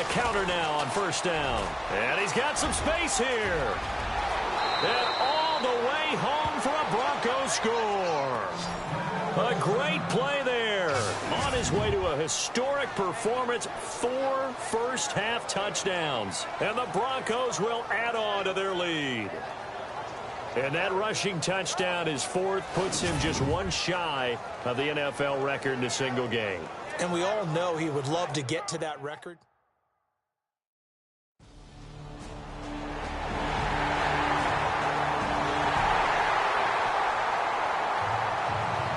counter now on first down. And he's got some space here. And all the way home for a Broncos score. A great play there. On his way to a historic performance, 4 first-half touchdowns. And the Broncos will add on to their lead. And that rushing touchdown, his 4th, puts him just one shy of the NFL record in a single game. And we all know he would love to get to that record.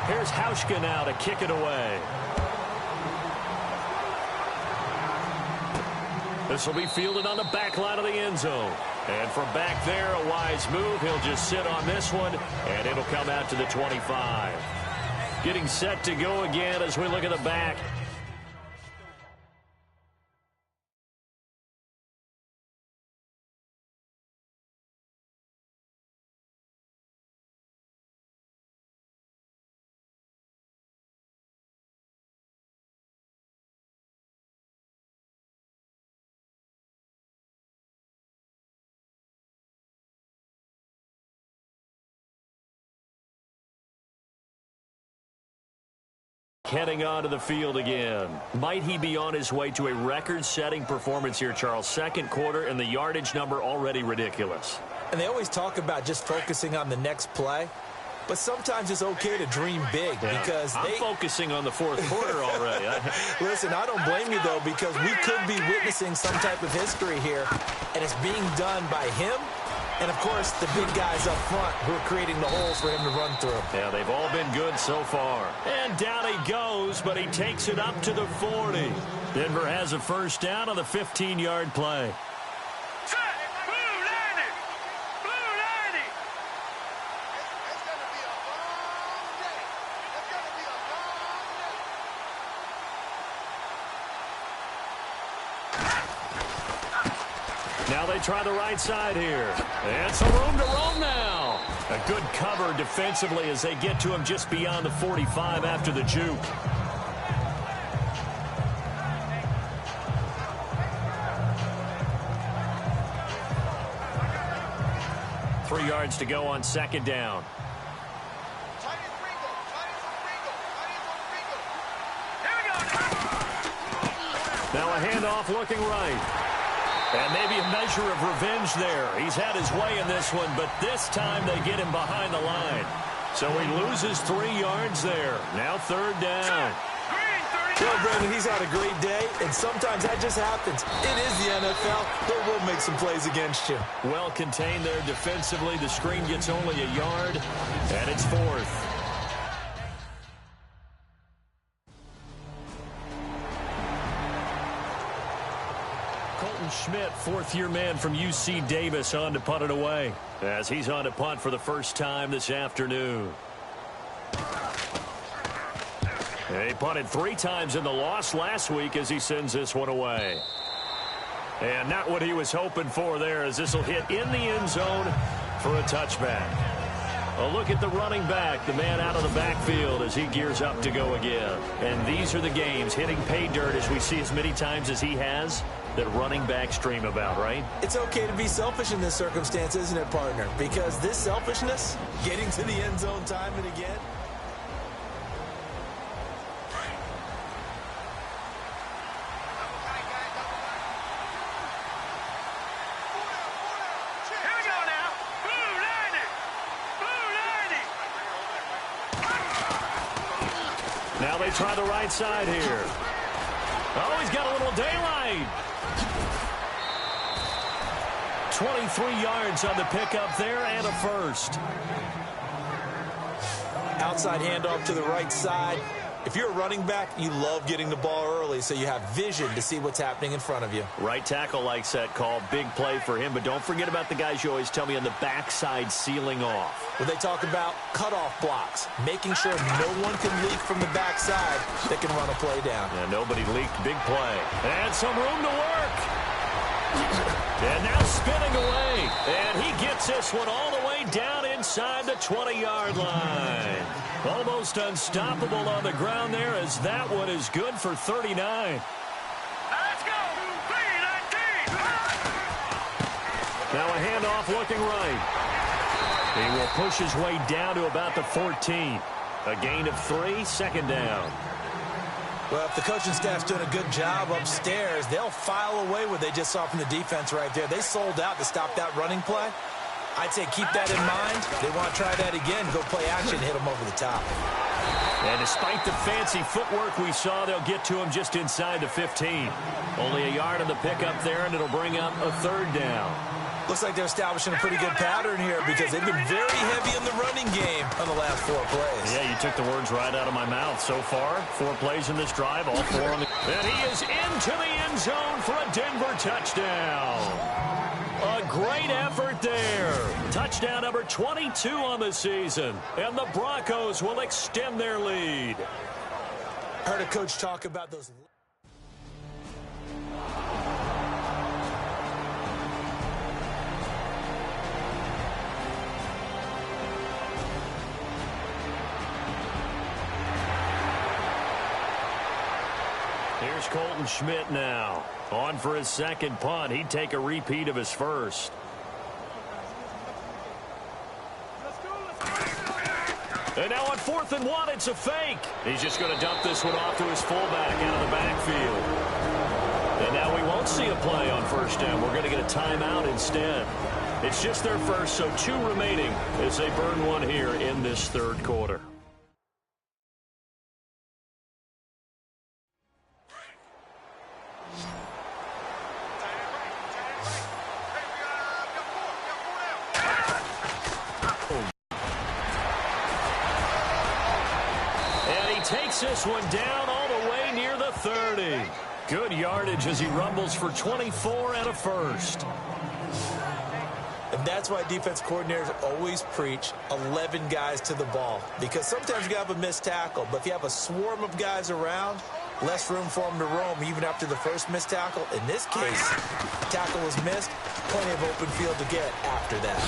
Here's Hauschka now to kick it away. This will be fielded on the back line of the end zone. And from back there, a wise move. He'll just sit on this one, and it'll come out to the 25. Getting set to go again as we look at the back. Heading onto the field again. Might he be on his way to a record-setting performance here, Charles? Second quarter, and the yardage number already ridiculous. And they always talk about just focusing on the next play. But sometimes it's okay to dream big because I'm focusing on the fourth quarter already. Listen, I don't blame you, though, because we could be witnessing some type of history here, and it's being done by him and, of course, the big guys up front who are creating the holes for him to run through. Yeah, they've all been good so far. And down he goes, but he takes it up to the 40. Denver has a first down on the 15-yard play. Now they try the right side here. And some room to roam now. A good cover defensively as they get to him just beyond the 45 after the juke. Three yards to go on second down. Now a handoff looking right. And maybe a measure of revenge there. He's had his way in this one, but this time they get him behind the line. So he loses 3 yards there. Now third down. Well, Brandon, he's had a great day, and sometimes that just happens. It is the NFL. They will make some plays against you. Well contained there defensively. The screen gets only a yard, and it's fourth. Schmidt, fourth-year man from UC Davis, on to punt it away as he's on to punt for the first time this afternoon. He punted 3 times in the loss last week as he sends this one away. And not what he was hoping for there, as this will hit in the end zone for a touchback. A look at the running back, the man out of the backfield as he gears up to go again. And these are the games, hitting pay dirt as we see as many times as he has, that running backs dream about, right? It's okay to be selfish in this circumstance, isn't it, partner? Because this selfishness, getting to the end zone time and again. Here we go now. Blue 90. Now they try the right side here. Oh, he's got a little daylight. 23 yards on the pickup there and a first. Outside handoff to the right side. If you're a running back, you love getting the ball early so you have vision to see what's happening in front of you. Right tackle likes that call. Big play for him, but don't forget about the guys you always tell me on the backside sealing off. When they talk about cutoff blocks, making sure no one can leak from the backside that can run a play down. Yeah, nobody leaked. Big play. And some room to work. And now spinning away. And he gets this one all the way down inside the 20-yard line. Almost unstoppable on the ground there as that one is good for 39. Let's go. Clean Now a handoff looking right. He will push his way down to about the 14. A gain of 3, second down. Well, if the coaching staff's doing a good job upstairs, they'll file away what they just saw from the defense right there. They sold out to stop that running play. I'd say keep that in mind. They want to try that again, go play action, hit them over the top. And despite the fancy footwork we saw, they'll get to him just inside the 15. Only a yard on the pickup there, and it'll bring up a third down. Looks like they're establishing a pretty good pattern here because they've been very heavy in the running game on the last 4 plays. Yeah, you took the words right out of my mouth. So far, 4 plays in this drive, all 4 on the... And he is into the end zone for a Denver touchdown. A great effort there. Touchdown number 22 on the season. And the Broncos will extend their lead. Heard a coach talk about those... Here's Colton Schmidt now. On for his second punt. He'd take a repeat of his first. And now on 4th and 1, it's a fake. He's just going to dump this one off to his fullback out of the backfield. And now we won't see a play on first down. We're going to get a timeout instead. It's just their first, so 2 remaining as they burn one here in this third quarter. Takes this one down all the way near the 30. Good yardage as he rumbles for 24 and a first. And that's why defense coordinators always preach 11 guys to the ball. Because sometimes you have a missed tackle, but if you have a swarm of guys around, less room for them to roam even after the first missed tackle. In this case, tackle was missed, plenty of open field to get after that.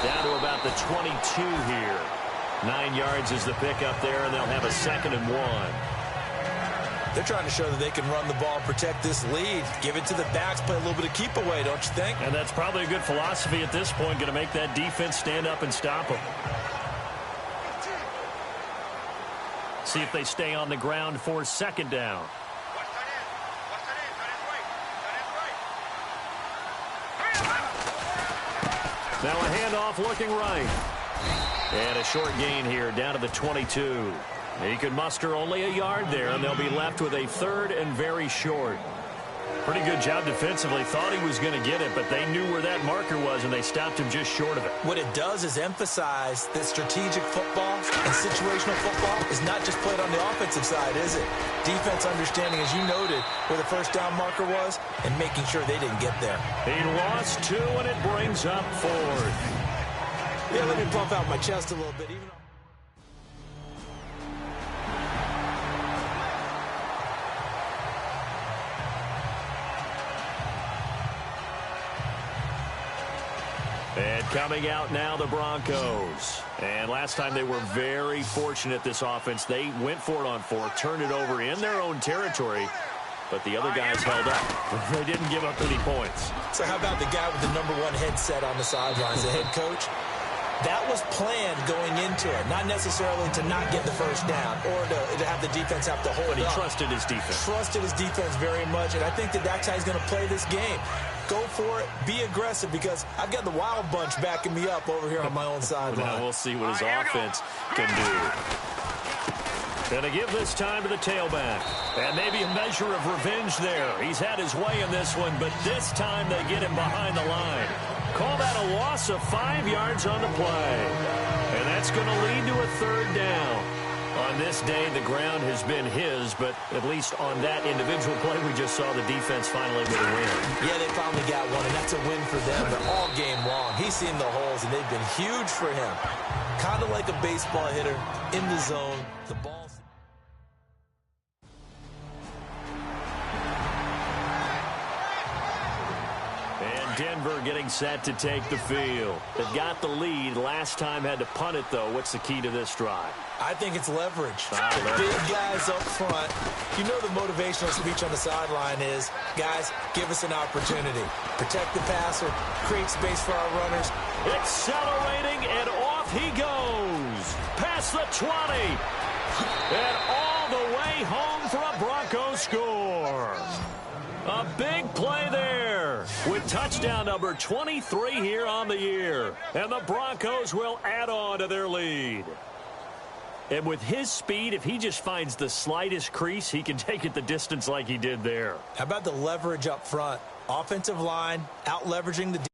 Down to about the 22 here. 9 yards is the pickup there, and they'll have a 2nd and 1. They're trying to show that they can run the ball and protect this lead. Give it to the backs, play a little bit of keep away, don't you think? And that's probably a good philosophy at this point, going to make that defense stand up and stop them. See if they stay on the ground for 2nd down. Now a handoff looking right. And a short gain here down to the 22. He could muster only a yard there, and they'll be left with a 3rd and very short. Pretty good job defensively. Thought he was going to get it, but they knew where that marker was, and they stopped him just short of it. What it does is emphasize that strategic football and situational football is not just played on the offensive side, is it? Defense understanding, as you noted, where the first down marker was and making sure they didn't get there. He lost 2, and it brings up 4th. Yeah, let me pump out my chest a little bit. And coming out now, the Broncos. And last time they were very fortunate, this offense. They went for it on 4th, turned it over in their own territory, but the other guys held up. They didn't give up any points. So how about the guy with the #1 headset on the sidelines, the head coach? That was planned going into it, not necessarily to not get the first down or to have the defense have to hold But he up. trusted his defense. Trusted his defense very much, and I think that that's how he's going to play this game. Go for it, be aggressive, because I've got the wild bunch backing me up over here on my own sideline. Now we'll see what his offense can do. Going to give this time to the tailback. And maybe a measure of revenge there. He's had his way in this one, but this time they get him behind the line. Call that a loss of 5 yards on the play. And that's going to lead to a 3rd down. On this day, the ground has been his, but at least on that individual play, we just saw the defense finally with a win. Yeah, they finally got one, and that's a win for them. But all game long, he's seen the holes, and they've been huge for him. Kind of like a baseball hitter in the zone. The ball. Denver getting set to take the field. They've got the lead. Last time had to punt it, though. What's the key to this drive? I think it's leverage. The big guys up front. You know the motivational speech on the sideline is, guys, give us an opportunity. Protect the passer, create space for our runners. Accelerating, and off he goes. Past the 20. And all the way home for a Broncos score. A big play there with touchdown number 23 here on the year. And the Broncos will add on to their lead. And with his speed, if he just finds the slightest crease, he can take it the distance like he did there. How about the leverage up front? Offensive line, out-leveraging the